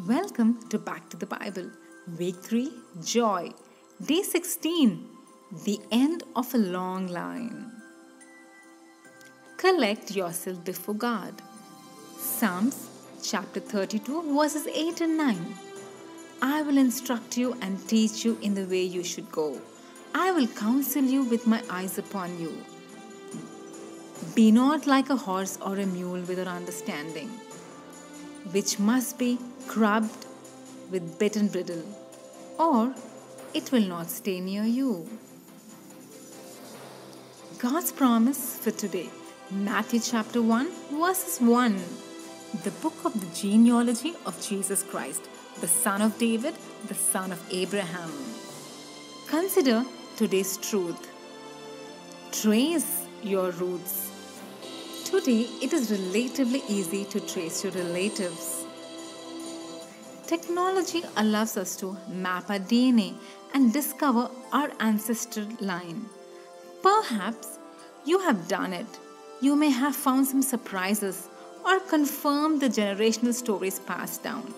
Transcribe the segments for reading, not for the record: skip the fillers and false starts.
Welcome to Back to the Bible. Week 3, Joy. Day 16, the end of a long line. Collect yourself before God. Psalms chapter 32 verses 8 and 9. I will instruct you and teach you in the way you should go. I will counsel you with my eyes upon you. Be not like a horse or a mule without understanding, which must be crubbed with bit and bridle, or it will not stay near you. God's promise for today, Matthew chapter 1 verses 1. The book of the genealogy of Jesus Christ, the son of David, the son of Abraham. Consider today's truth. Trace your roots. Today, it is relatively easy to trace your relatives. Technology allows us to map our DNA and discover our ancestral line. Perhaps you have done it. You may have found some surprises or confirmed the generational stories passed down.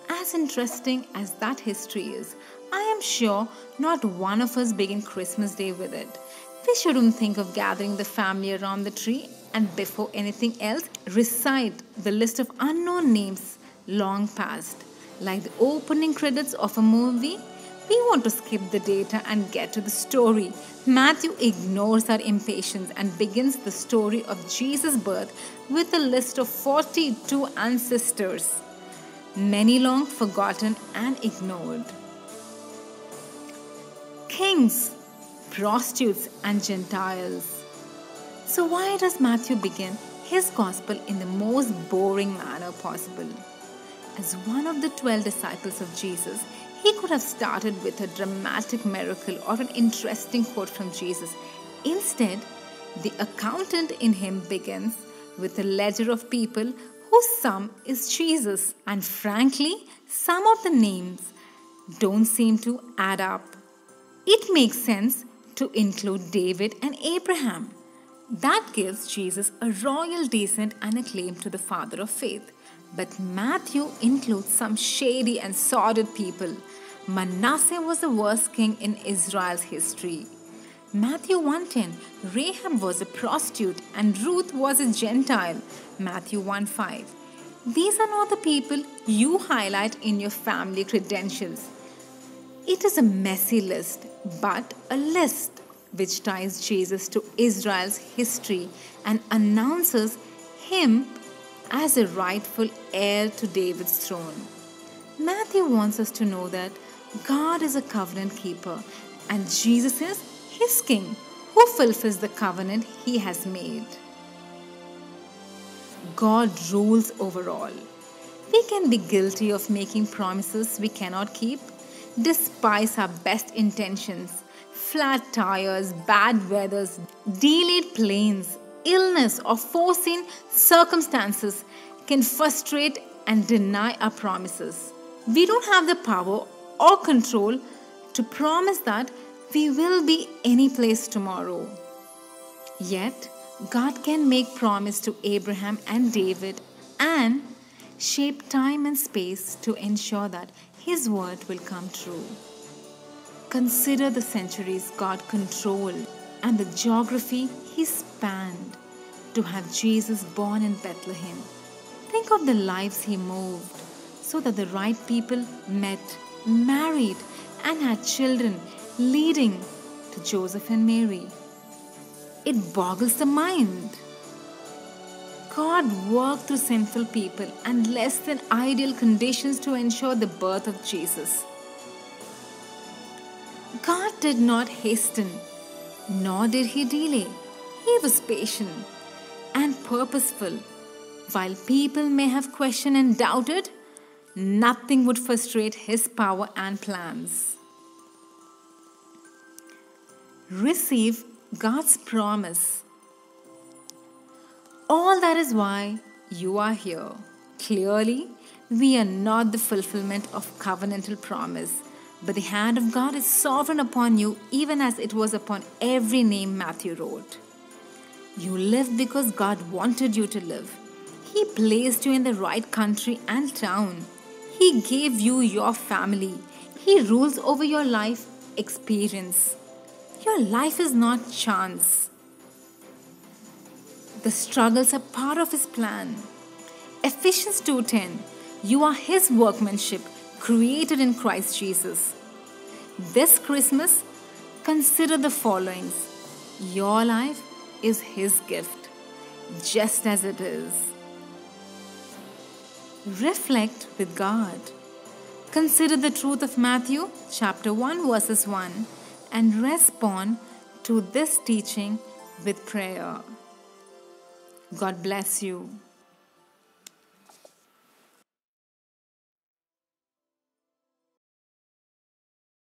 As interesting as that history is, I am sure not one of us begin Christmas Day with it. We shouldn't think of gathering the family around the tree and before anything else, recite the list of unknown names long past. Like the opening credits of a movie, we want to skip the data and get to the story. Matthew ignores our impatience and begins the story of Jesus' birth with a list of 42 ancestors, many long forgotten and ignored. Kings, prostitutes, and Gentiles. So why does Matthew begin his gospel in the most boring manner possible? As one of the 12 disciples of Jesus, he could have started with a dramatic miracle or an interesting quote from Jesus. Instead, the accountant in him begins with a ledger of people whose sum is Jesus. And frankly, some of the names don't seem to add up. It makes sense to include David and Abraham. That gives Jesus a royal descent and a claim to the father of faith. But Matthew includes some shady and sordid people. Manasseh was the worst king in Israel's history. Matthew 1:10, Rahab was a prostitute and Ruth was a Gentile. Matthew 1:5. These are not the people you highlight in your family credentials. It is a messy list, but a list which ties Jesus to Israel's history and announces him as a rightful heir to David's throne. Matthew wants us to know that God is a covenant keeper and Jesus is his king who fulfills the covenant he has made. God rules over all. We can be guilty of making promises we cannot keep, despise our best intentions. Flat tires, bad weathers, delayed planes, illness or foreseen circumstances can frustrate and deny our promises. We don't have the power or control to promise that we will be any place tomorrow. Yet, God can make promise to Abraham and David and shape time and space to ensure that his word will come true. Consider the centuries God controlled and the geography he spanned to have Jesus born in Bethlehem. Think of the lives he moved so that the right people met, married, and had children, leading to Joseph and Mary. It boggles the mind. God worked through sinful people and less than ideal conditions to ensure the birth of Jesus. God did not hasten, nor did he delay. He was patient and purposeful. While people may have questioned and doubted, nothing would frustrate his power and plans. Receive God's promise. All that is why you are here. Clearly, we are not the fulfillment of covenantal promise, but the hand of God is sovereign upon you, even as it was upon every name Matthew wrote. You live because God wanted you to live. He placed you in the right country and town. He gave you your family. He rules over your life experience. Your life is not chance. The struggles are part of His plan. Ephesians 2:10. You are His workmanship, created in Christ Jesus. This Christmas, consider the followings. Your life is His gift, just as it is. Reflect with God. Consider the truth of Matthew chapter 1 verses 1 and respond to this teaching with prayer. God bless you.